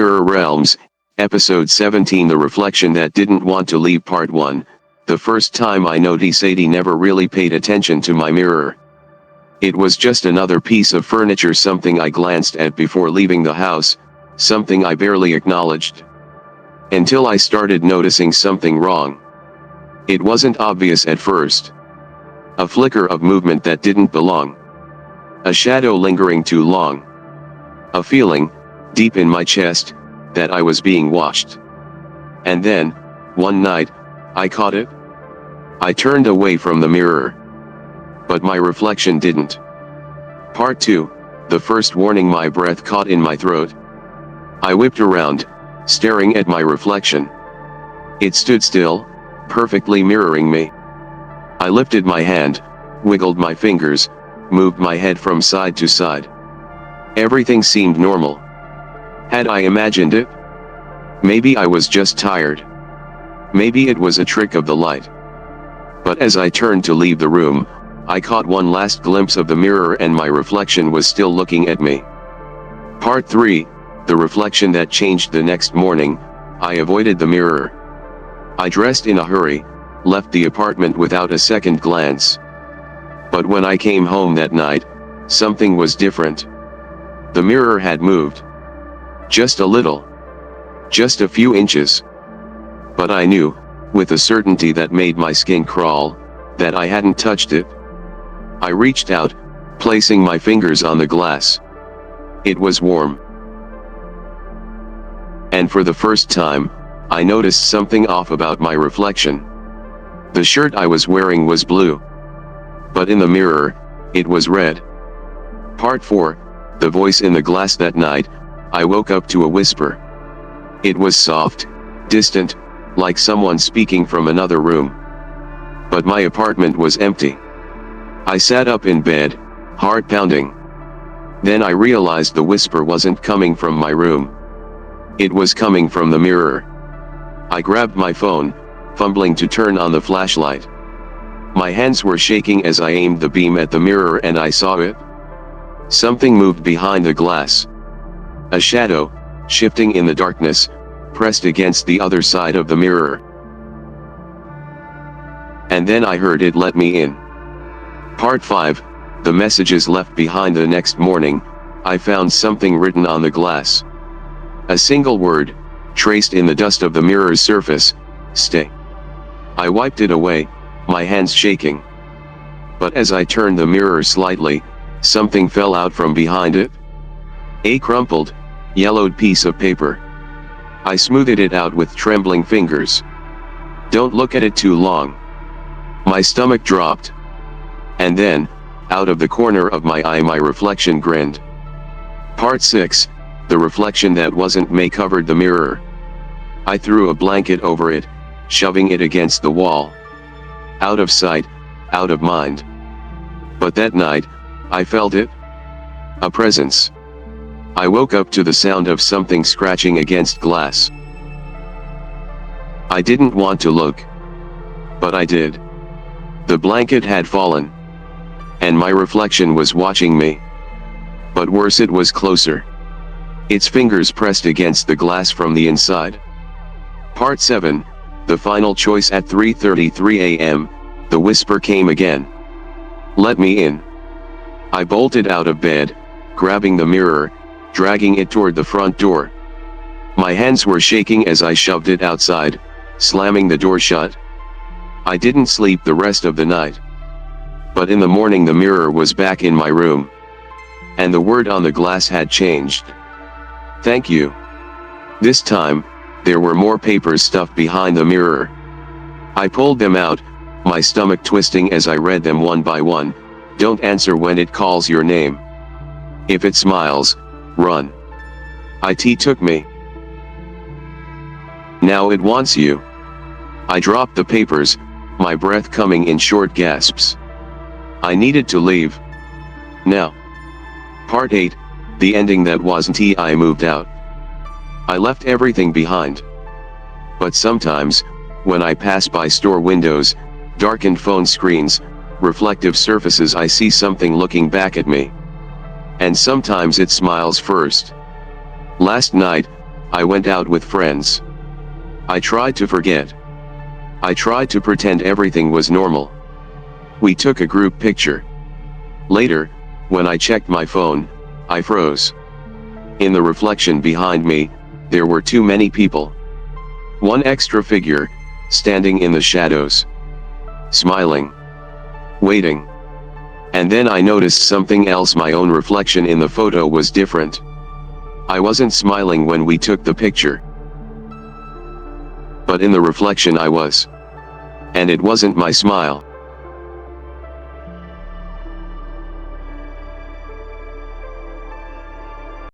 Mirror Realms, Episode 17 The Reflection That Didn't Want to Leave Part 1. The first time I noticed Sadie never really paid attention to my mirror. It was just another piece of furniture, something I glanced at before leaving the house, something I barely acknowledged. Until I started noticing something wrong. It wasn't obvious at first. A flicker of movement that didn't belong. A shadow lingering too long. A feeling, deep in my chest, that I was being watched. And then, one night, I caught it. I turned away from the mirror. But my reflection didn't. Part 2, the first warning. My breath caught in my throat. I whipped around, staring at my reflection. It stood still, perfectly mirroring me. I lifted my hand, wiggled my fingers, moved my head from side to side. Everything seemed normal. Had I imagined it? Maybe I was just tired. Maybe it was a trick of the light. But as I turned to leave the room, I caught one last glimpse of the mirror and my reflection was still looking at me. Part 3, the reflection that changed. The next morning, I avoided the mirror. I dressed in a hurry, left the apartment without a second glance. But when I came home that night, something was different. The mirror had moved. Just a little. Just a few inches. But I knew, with a certainty that made my skin crawl, that I hadn't touched it. I reached out, placing my fingers on the glass. It was warm. And for the first time, I noticed something off about my reflection. The shirt I was wearing was blue. But in the mirror, it was red. Part 4, the voice in the glass. That night, I woke up to a whisper. It was soft, distant, like someone speaking from another room. But my apartment was empty. I sat up in bed, heart pounding. Then I realized the whisper wasn't coming from my room. It was coming from the mirror. I grabbed my phone, fumbling to turn on the flashlight. My hands were shaking as I aimed the beam at the mirror and I saw it. Something moved behind the glass. A shadow, shifting in the darkness, pressed against the other side of the mirror. And then I heard it let me in. Part 5, the messages left behind. The next morning, I found something written on the glass. A single word, traced in the dust of the mirror's surface: stay. I wiped it away, my hands shaking. But as I turned the mirror slightly, something fell out from behind it. A crumpled, yellowed piece of paper. I smoothed it out with trembling fingers. Don't look at it too long. My stomach dropped. And then, out of the corner of my eye, my reflection grinned. Part 6, the reflection that wasn't me covered the mirror. I threw a blanket over it, shoving it against the wall. Out of sight, out of mind. But that night, I felt it. A presence. I woke up to the sound of something scratching against glass. I didn't want to look. But I did. The blanket had fallen. And my reflection was watching me. But worse, it was closer. Its fingers pressed against the glass from the inside. Part 7, the final choice. At 3:33 a.m., the whisper came again. Let me in. I bolted out of bed, grabbing the mirror, dragging it toward the front door. My hands were shaking as I shoved it outside, slamming the door shut. I didn't sleep the rest of the night. But in the morning the mirror was back in my room. And the word on the glass had changed. Thank you. This time, there were more papers stuffed behind the mirror. I pulled them out, my stomach twisting as I read them one by one. Don't answer when it calls your name. If it smiles, run. It took me. Now it wants you. I dropped the papers, my breath coming in short gasps. I needed to leave. Now. Part 8, the ending that wasn't. I moved out. I left everything behind. But sometimes, when I pass by store windows, darkened phone screens, reflective surfaces, I see something looking back at me. And sometimes it smiles first. Last night, I went out with friends. I tried to forget. I tried to pretend everything was normal. We took a group picture. Later, when I checked my phone, I froze. In the reflection behind me, there were too many people. One extra figure, standing in the shadows. Smiling. Waiting. And then I noticed something else. My own reflection in the photo was different. I wasn't smiling when we took the picture. But in the reflection I was. And it wasn't my smile.